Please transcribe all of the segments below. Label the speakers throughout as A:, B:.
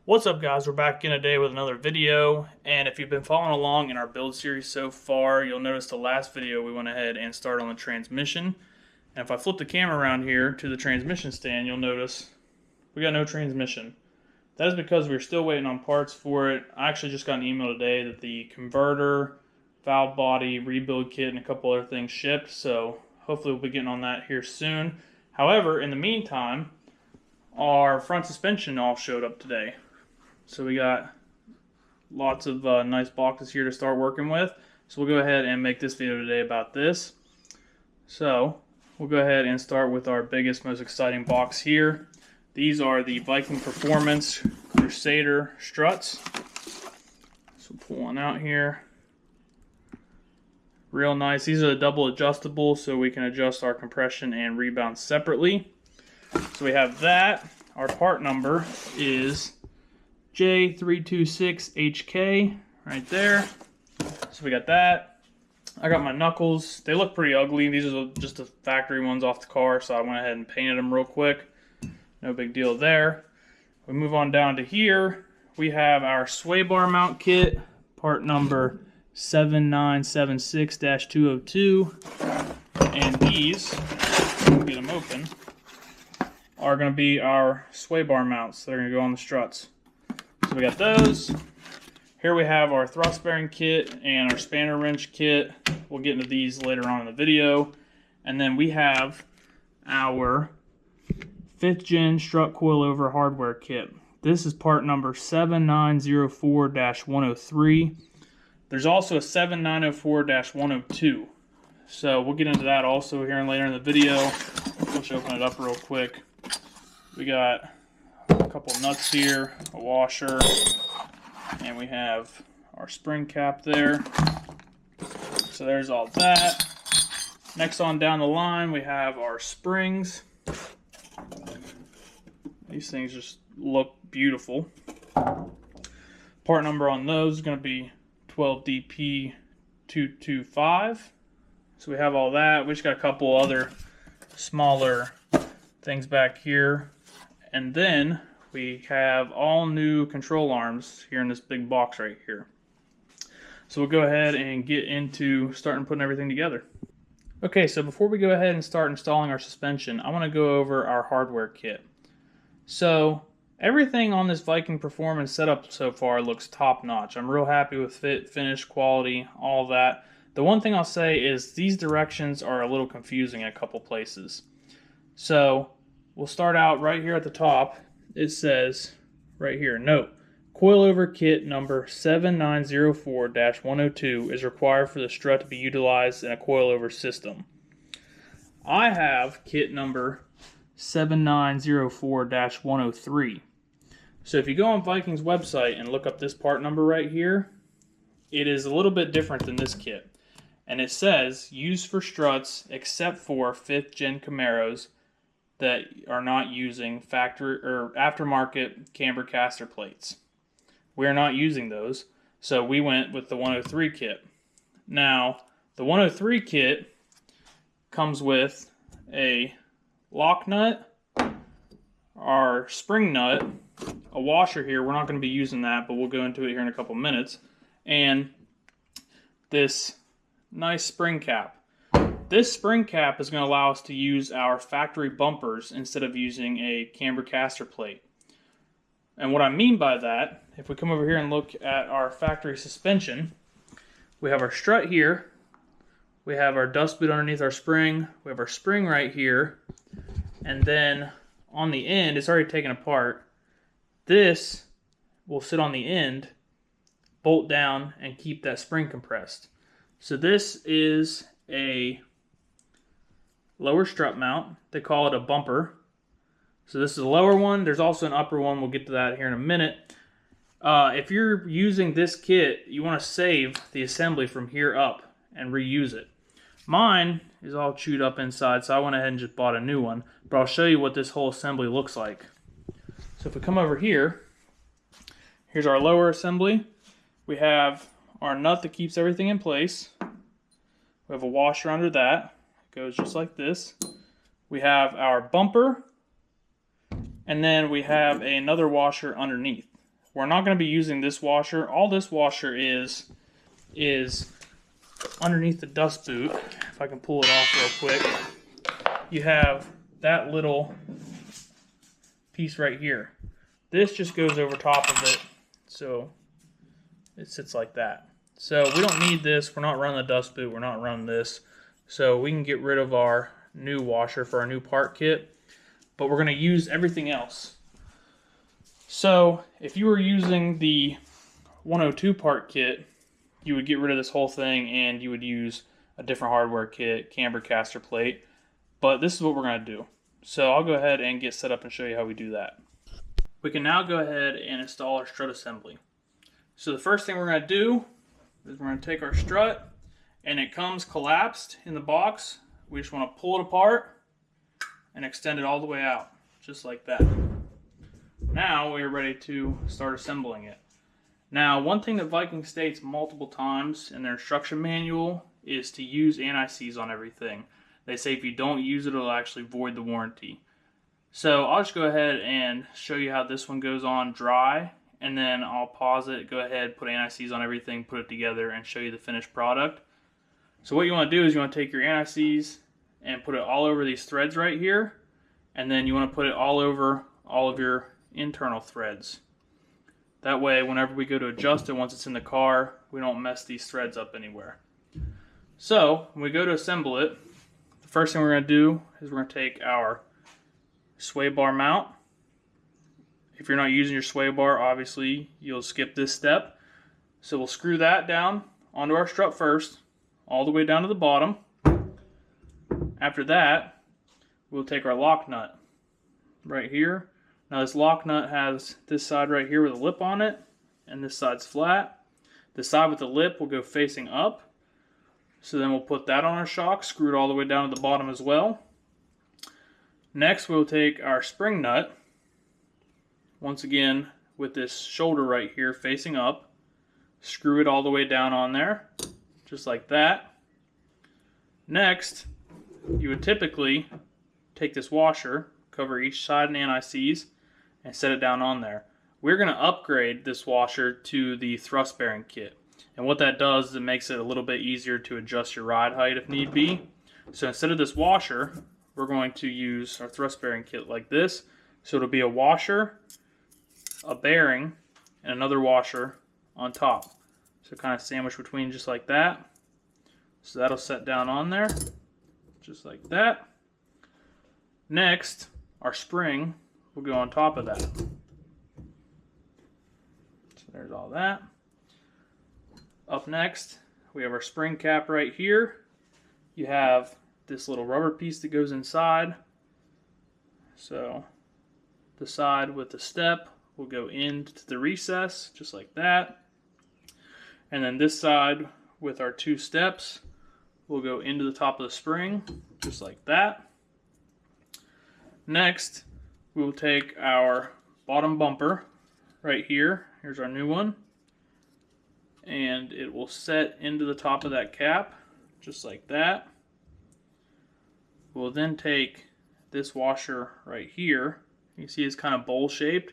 A: What's up, guys? We're back in today with another video, and if you've been following along in our build series so far, you'll notice the last video we went ahead and started on the transmission. And if I flip the camera around here to the transmission stand, you'll notice we got no transmission. That is because we're still waiting on parts for it. I actually just got an email today that the converter, valve body, rebuild kit, and a couple other things shipped, so hopefully we'll be getting on that here soon. However, in the meantime, our front suspension all showed up today. So we got lots of nice boxes here to start working with. So we'll go ahead and make this video today about this. So we'll go ahead and start with our biggest, most exciting box here. These are the Viking Performance Crusader struts. So pull one out here. Real nice. These are the double adjustable, so we can adjust our compression and rebound separately. So we have that. Our part number is J326HK right there. So we got that. I got my knuckles. They look pretty ugly. These are just the factory ones off the car, so I went ahead and painted them real quick. No big deal there. We move on down to here. We have our SWAYBAR mount kit, part number 7976-202. And these, we'll get them open, are going to be our SWAYBAR mounts that are going to go on the struts. So we got those. Here we have our thrust bearing kit and our spanner wrench kit. We'll get into these later on in the video. And then we have our 5th gen strut coilover hardware kit. This is part number 7904-103. There's also a 7904-102. So we'll get into that also here and later in the video. Let's open it up real quick. We got a couple nuts here, a washer, and we have our spring cap there. So there's all that. Next on down the line, we have our springs. These things just look beautiful. Part number on those is going to be 12DP225. So we have all that. We just got a couple other smaller things back here. And then we have all new control arms here in this big box right here. So we'll go ahead and get into starting putting everything together. Okay, so before we go ahead and start installing our suspension, I want to go over our hardware kit. So everything on this Viking Performance setup so far looks top notch. I'm real happy with fit, finish, quality, all that. The one thing I'll say is these directions are a little confusing in a couple places. So we'll start out right here at the top. It says right here, note, coilover kit number 7904-102 is required for the strut to be utilized in a coilover system. I have kit number 7904-103. So if you go on Viking's website and look up this part number right here, it is a little bit different than this kit. And it says, used for struts except for 5th gen Camaros that are not using factory or aftermarket camber caster plates. We are not using those, so we went with the 103 kit. Now, the 103 kit comes with a lock nut, our spring nut, a washer here. We're not going to be using that, but we'll go into it here in a couple minutes, and this nice spring cap. This spring cap is going to allow us to use our factory bumpers instead of using a camber caster plate. And what I mean by that, if we come over here and look at our factory suspension, we have our strut here, we have our dust boot underneath our spring, we have our spring right here, and then on the end, it's already taken apart. This will sit on the end, bolt down, and keep that spring compressed. So this is a lower strut mount. They call it a bumper. So this is a lower one. There's also an upper one. We'll get to that here in a minute. If you're using this kit, you want to save the assembly from here up and reuse it. Mine is all chewed up inside, so I went ahead and just bought a new one. But I'll show you what this whole assembly looks like. So if we come over here, here's our lower assembly. We have our nut that keeps everything in place. We have a washer under that. It goes just like this. We have our bumper, and then we have another washer underneath. we're not going to be using this washer. All this washer is underneath the dust boot. If I can pull it off real quick, you have that little piece right here. This just goes over top of it, so it sits like that. So we don't need this. We're not running the dust boot. We're not running this. So we can get rid of our new washer for our new part kit, but we're going to use everything else. So if you were using the 102 part kit, you would get rid of this whole thing and you would use a different hardware kit, camber caster plate. But this is what we're going to do. So I'll go ahead and get set up and show you how we do that. We can now go ahead and install our strut assembly. So the first thing we're going to do is we're going to take our strut, and it comes collapsed in the box. We just want to pull it apart and extend it all the way out, just like that. Now we are ready to start assembling it. Now, one thing that Viking states multiple times in their instruction manual is to use anti-seize on everything. They say if you don't use it, it'll actually void the warranty. So I'll just go ahead and show you how this one goes on dry, and then I'll pause it, go ahead, put anti-seize on everything, put it together, and show you the finished product. So what you want to do is you want to take your anti-seize and put it all over these threads right here, and then you want to put it all over all of your internal threads. That way, whenever we go to adjust it, once it's in the car, we don't mess these threads up anywhere. So when we go to assemble it, the first thing we're going to do is we're going to take our SWAYBAR mount. If you're not using your SWAYBAR, obviously you'll skip this step. So we'll screw that down onto our strut first, all the way down to the bottom. After that, we'll take our lock nut right here. Now this lock nut has this side right here with a lip on it, and this side's flat. The side with the lip will go facing up. So then we'll put that on our shock, screw it all the way down to the bottom as well. Next, we'll take our spring nut, once again with this shoulder right here facing up, screw it all the way down on there, just like that. Next, you would typically take this washer, cover each side in anti-seize, and set it down on there. We're going to upgrade this washer to the thrust bearing kit. And what that does is it makes it a little bit easier to adjust your ride height if need be. So instead of this washer, we're going to use our thrust bearing kit like this. So it'll be a washer, a bearing, and another washer on top. So kind of sandwiched between just like that. So that'll set down on there, just like that. Next, our spring will go on top of that. So there's all that. Up next, we have our spring cap right here. You have this little rubber piece that goes inside. So the side with the step will go into the recess, just like that. And then this side with our two steps will go into the top of the spring, just like that. Next, we will take our bottom bumper right here. Here's our new one. And it will set into the top of that cap, just like that. We'll then take this washer right here. You see it's kind of bowl shaped.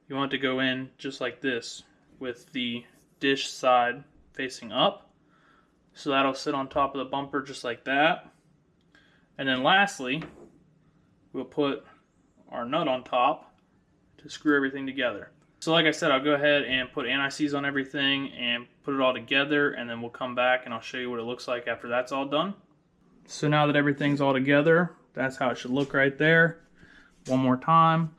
A: You want it to go in just like this with the dish side facing up. So that'll sit on top of the bumper just like that. And then lastly, we'll put our nut on top to screw everything together. So like I said, I'll go ahead and put anti-seize on everything and put it all together, and then we'll come back and I'll show you what it looks like after that's all done. So now that everything's all together, that's how it should look right there. One more time,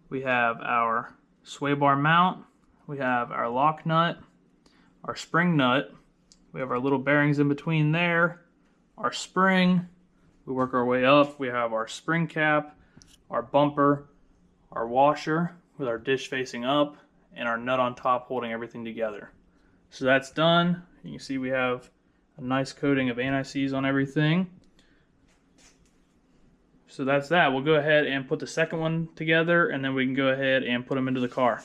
A: we have our SWAYBAR mount, we have our lock nut, our spring nut, we have our little bearings in between there, our spring, we work our way up, we have our spring cap, our bumper, our washer with our dish facing up, and our nut on top holding everything together. So that's done. You can see we have a nice coating of anti-seize on everything. So that's that. We'll go ahead and put the second one together, and then we can go ahead and put them into the car.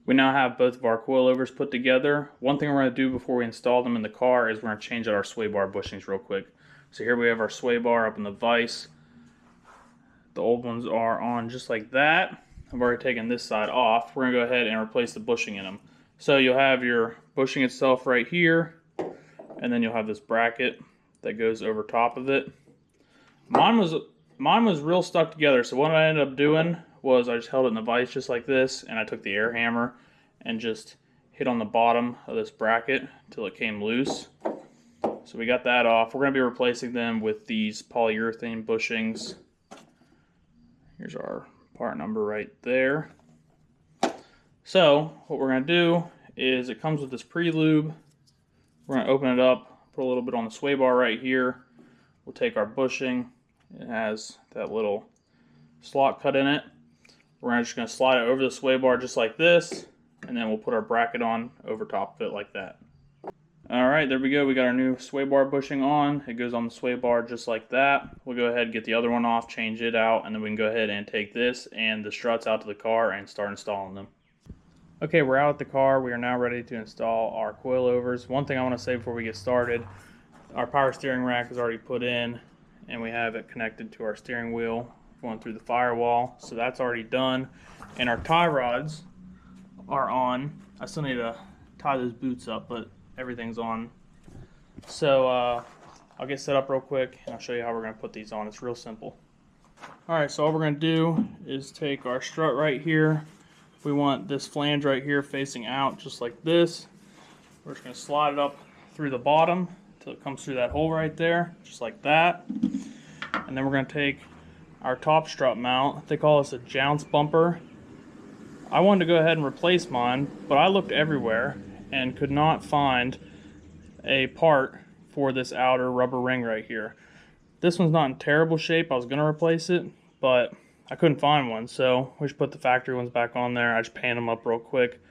A: We now have both of our coilovers put together. One thing we're going to do before we install them in the car is we're going to change out our SWAYBAR bushings real quick. So here we have our SWAYBAR up in the vise. The old ones are on just like that. I've already taken this side off. We're gonna go ahead and replace the bushing in them. So you'll have your bushing itself right here, and then you'll have this bracket that goes over top of it. Mine was real stuck together, so what I ended up doing was I just held it in the vise just like this, and I took the air hammer and just hit on the bottom of this bracket until it came loose. So we got that off. We're going to be replacing them with these polyurethane bushings. Here's our part number right there. So what we're going to do is, it comes with this pre-lube. We're going to open it up, put a little bit on the sway bar right here. We'll take our bushing. It has that little slot cut in it. We're just going to slide it over the sway bar just like this, and then we'll put our bracket on over top of it like that. Alright, there we go. We got our new sway bar bushing on. It goes on the sway bar just like that. We'll go ahead and get the other one off, change it out, and then we can go ahead and take this and the struts out to the car and start installing them. Okay, we're out at the car. We are now ready to install our coilovers. One thing I want to say before we get started, our power steering rack is already put in, and we have it connected to our steering wheel going through the firewall, so that's already done. And our tie rods are on. I still need to tie those boots up, but everything's on. So I'll get set up real quick and I'll show you how we're going to put these on. It's real simple. Alright, so all we're going to do is take our strut right here. We want this flange right here facing out just like this. We're just going to slide it up through the bottom until it comes through that hole right there, just like that. And then we're going to take our top strut mount. They call this a jounce bumper. I wanted to go ahead and replace mine, but I looked everywhere and could not find a part for this outer rubber ring right here. This one's not in terrible shape. I was going to replace it, but I couldn't find one, so we just put the factory ones back on there. I just painted them up real quick.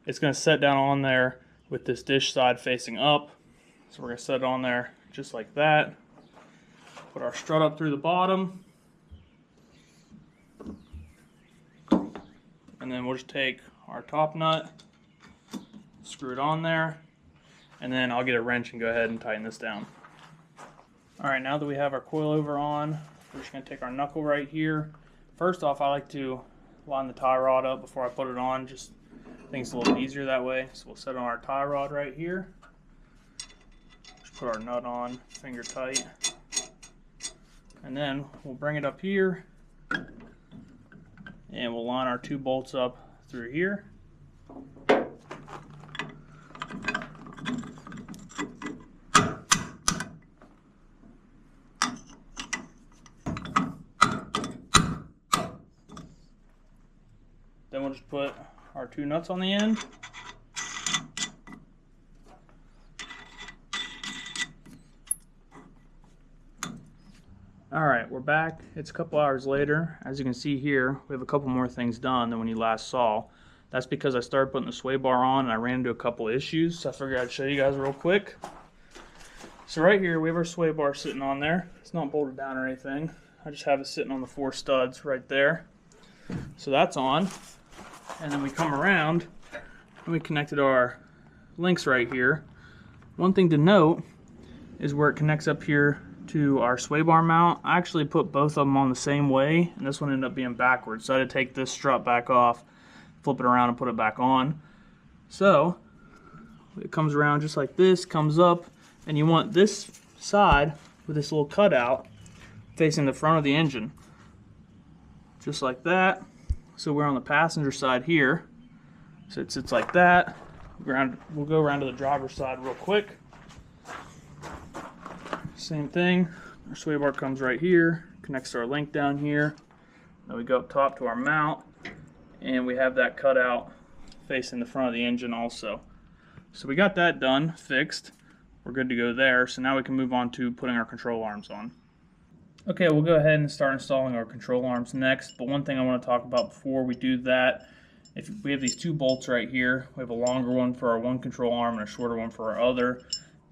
A: It's going to set down on there with this dish side facing up. So we're going to set it on there just like that. Put our strut up through the bottom. And then we'll just take our top nut, screw it on there, and then I'll get a wrench and go ahead and tighten this down. Alright, now that we have our coilover on, we're just going to take our knuckle right here. First off, I like to line the tie rod up before I put it on, just think it's a little easier that way. So we'll set it on our tie rod right here. Just put our nut on, finger tight. And then we'll bring it up here, and we'll line our two bolts up through here. Then we'll just put our two nuts on the end. Alright, we're back. It's a couple hours later. As you can see here, we have a couple more things done than when you last saw. That's because I started putting the sway bar on and I ran into a couple issues, so I figured I'd show you guys real quick. So right here, we have our sway bar sitting on there. It's not bolted down or anything. I just have it sitting on the 4 studs right there. So that's on. And then we come around and we connected our links right here. One thing to note is where it connects up here to our sway bar mount. I actually put both of them on the same way, and this one ended up being backwards. So I had to take this strut back off, flip it around, and put it back on. So it comes around just like this, comes up, and you want this side with this little cutout facing the front of the engine. Just like that. So we're on the passenger side here. So it sits like that. We'll go around to the driver's side real quick. Same thing. Our sway bar comes right here, connects to our link down here. Then we go up top to our mount, and we have that cutout facing the front of the engine also. So we got that done, fixed. We're good to go there. So now we can move on to putting our control arms on. Okay, we'll go ahead and start installing our control arms next, but one thing I want to talk about before we do that, if we have these 2 bolts right here, we have a longer one for our one control arm and a shorter one for our other.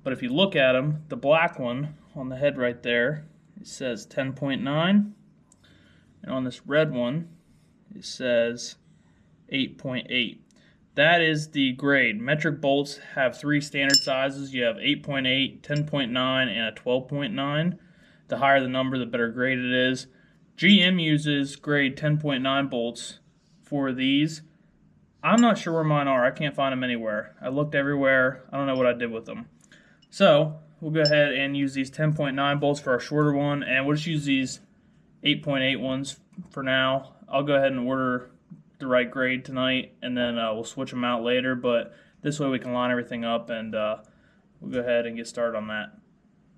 A: But if you look at them, the black one on the head right there, it says 10.9, and on this red one, it says 8.8. That is the grade. Metric bolts have 3 standard sizes. You have 8.8, 10.9, and a 12.9. The higher the number, the better grade it is. GM uses grade 10.9 bolts for these. I'm not sure where mine are. I can't find them anywhere. I looked everywhere. I don't know what I did with them. So we'll go ahead and use these 10.9 bolts for our shorter one, and we'll just use these 8.8 ones for now. I'll go ahead and order the right grade tonight, and then we'll switch them out later, but this way we can line everything up, and we'll go ahead and get started on that.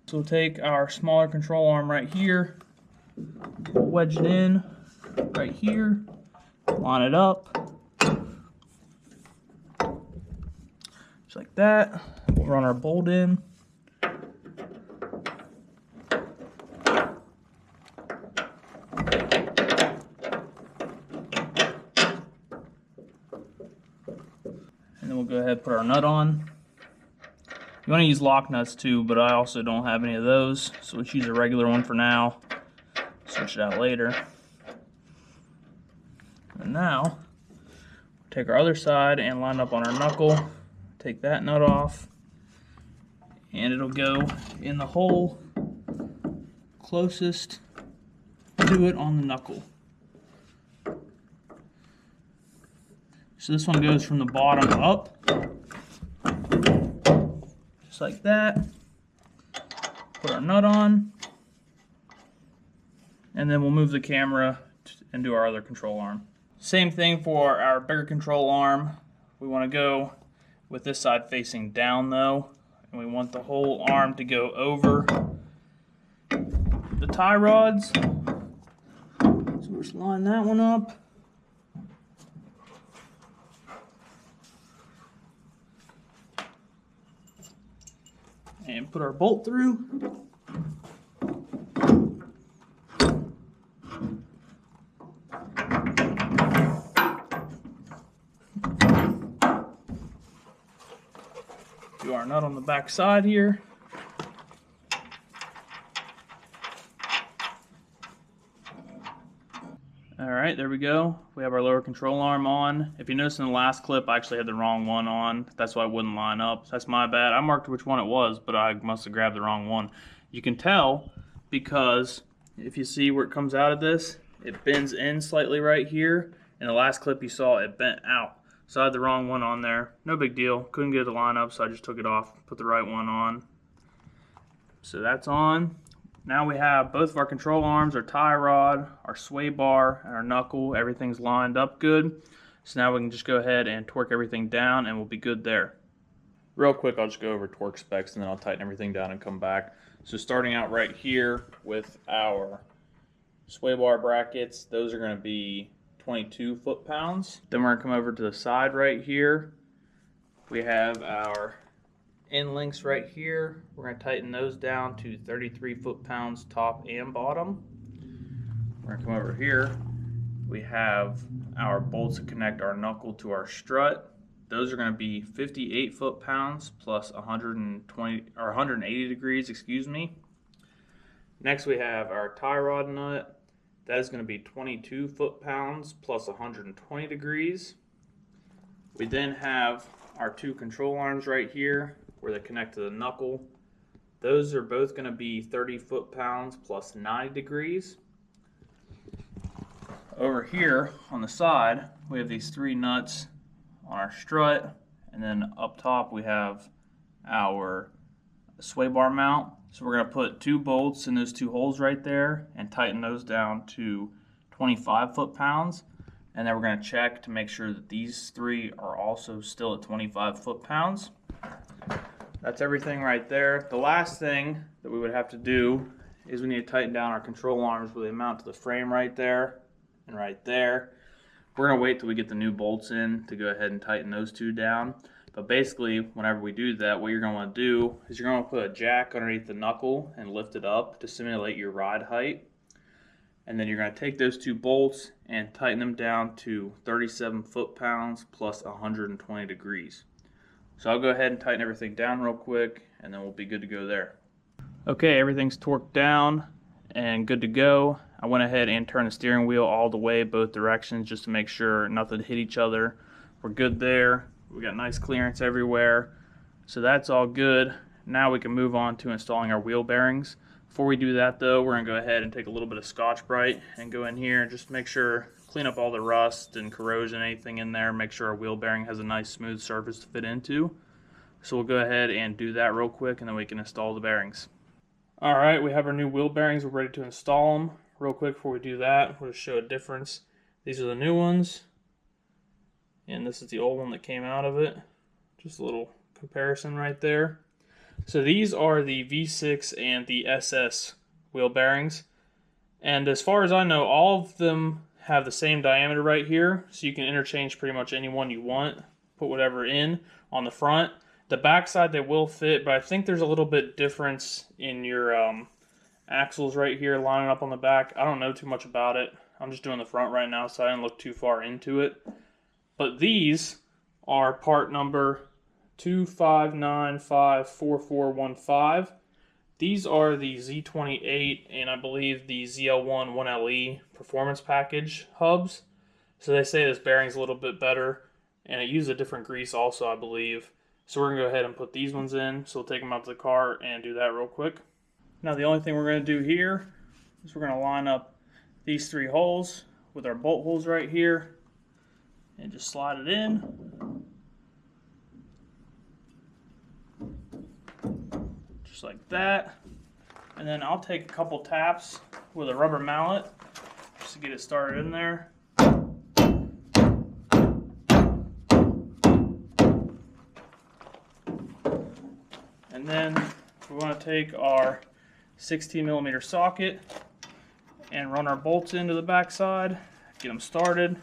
A: So we'll take our smaller control arm right here, wedge it in right here, line it up, just like that. We'll run our bolt in. And then we'll go ahead and put our nut on. You want to use lock nuts too, but I also don't have any of those, so let's use a regular one for now. Switch it out later. And now, take our other side and line up on our knuckle. Take that nut off, and it'll go in the hole closest to it on the knuckle. So this one goes from the bottom up, just like that. Put our nut on, and then we'll move the camera and do our other control arm. Same thing for our bigger control arm. We want to go with this side facing down though, and we want the whole arm to go over the tie rods. So we'll just line that one up. And put our bolt through. Do our nut on the back side here. Alright, there we go. We have our lower control arm on. If you notice in the last clip, I actually had the wrong one on. That's why it wouldn't line up. That's my bad. I marked which one it was, but I must have grabbed the wrong one. You can tell because if you see where it comes out of this, it bends in slightly right here. In the last clip you saw it bent out. So I had the wrong one on there. No big deal. Couldn't get it to line up, so I just took it off, put the right one on. So that's on. Now we have both of our control arms, our tie rod, our sway bar, and our knuckle. Everything's lined up good. So now we can just go ahead and torque everything down and we'll be good there. Real quick, I'll just go over torque specs and then I'll tighten everything down and come back. So starting out right here with our sway bar brackets, those are going to be 22 foot-pounds. Then we're going to come over to the side right here. We have our end links right here. We're going to tighten those down to 33 foot-pounds top and bottom. We're going to come over here. We have our bolts that connect our knuckle to our strut. Those are going to be 58 foot-pounds plus 120 or 180 degrees, excuse me. Next we have our tie rod nut. That is going to be 22 foot-pounds plus 120 degrees. We then have our two control arms right here where they connect to the knuckle. Those are both going to be 30 foot-pounds plus 90 degrees. Over here on the side, we have these three nuts on our strut, and then up top we have our sway bar mount. So we're going to put two bolts in those two holes right there and tighten those down to 25 foot-pounds. And then we're going to check to make sure that these three are also still at 25 foot-pounds. That's everything right there. The last thing that we would have to do is we need to tighten down our control arms where they mount to the frame right there and right there. We're going to wait till we get the new bolts in to go ahead and tighten those two down. But basically, whenever we do that, what you're going to want to do is you're going to put a jack underneath the knuckle and lift it up to simulate your ride height. And then you're going to take those two bolts and tighten them down to 37 foot-pounds plus 120 degrees. So I'll go ahead and tighten everything down real quick, and then we'll be good to go there. Okay, everything's torqued down and good to go. I went ahead and turned the steering wheel all the way both directions just to make sure nothing hit each other. We're good there. We got nice clearance everywhere. So that's all good. Now we can move on to installing our wheel bearings. Before we do that though, we're going to go ahead and take a little bit of Scotch-Brite and go in here and just make sure clean up all the rust and corrosion, anything in there, make sure our wheel bearing has a nice smooth surface to fit into. So we'll go ahead and do that real quick, and then we can install the bearings. Alright, we have our new wheel bearings. We're ready to install them. Real quick before we do that, we'll just show a difference. These are the new ones, and this is the old one that came out of it. Just a little comparison right there. So these are the V6 and the SS wheel bearings. And as far as I know, all of them have the same diameter right here, so you can interchange pretty much any one you want, put whatever in on the front. The back side they will fit, but I think there's a little bit difference in your axles right here lining up on the back. I don't know too much about it. I'm just doing the front right now, so I didn't look too far into it. But these are part number 259544415. These are the Z28 and I believe the ZL1 1LE performance package hubs. So they say this bearing's a little bit better, and it uses a different grease also, I believe. So we're going to go ahead and put these ones in. So we'll take them out to the car and do that real quick. Now the only thing we're going to do here is we're going to line up these 3 holes with our bolt holes right here and just slide it in. Just like that. And then I'll take a couple taps with a rubber mallet just to get it started in there. And then we want to take our 16mm socket and run our bolts into the back side, get them started.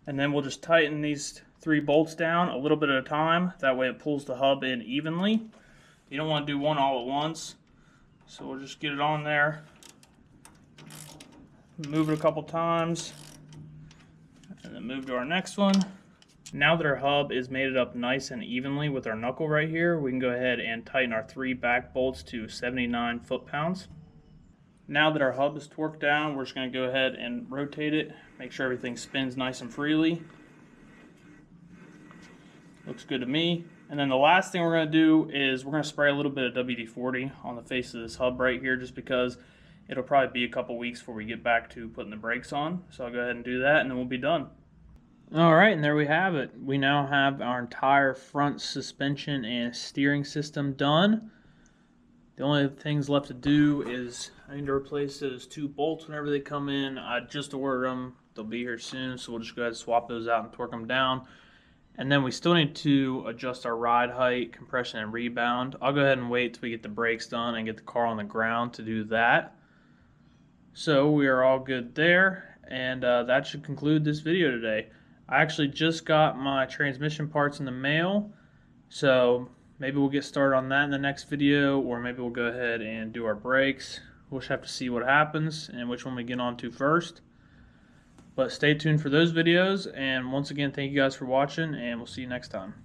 A: And then we'll just tighten these 3 bolts down a little bit at a time. That way it pulls the hub in evenly. You don't want to do one all at once. So we'll just get it on there, move it a couple times, and then move to our next one. Now that our hub is mated up nice and evenly with our knuckle right here, we can go ahead and tighten our 3 back bolts to 79 foot-pounds. Now that our hub is torqued down, we're just going to go ahead and rotate it, make sure everything spins nice and freely. Looks good to me. And then the last thing we're going to do is we're going to spray a little bit of WD-40 on the face of this hub right here, just because it'll probably be a couple weeks before we get back to putting the brakes on. So I'll go ahead and do that, and then we'll be done. Alright, and there we have it. We now have our entire front suspension and steering system done. The only things left to do is I need to replace those 2 bolts whenever they come in. I just ordered them. They'll be here soon, so we'll just go ahead and swap those out and torque them down. And then we still need to adjust our ride height, compression, and rebound. I'll go ahead and wait till we get the brakes done and get the car on the ground to do that. So we are all good there, and that should conclude this video today. I actually just got my transmission parts in the mail, so maybe we'll get started on that in the next video, or maybe we'll go ahead and do our brakes. We'll just have to see what happens and which one we get on to first. But stay tuned for those videos, and once again, thank you guys for watching, and we'll see you next time.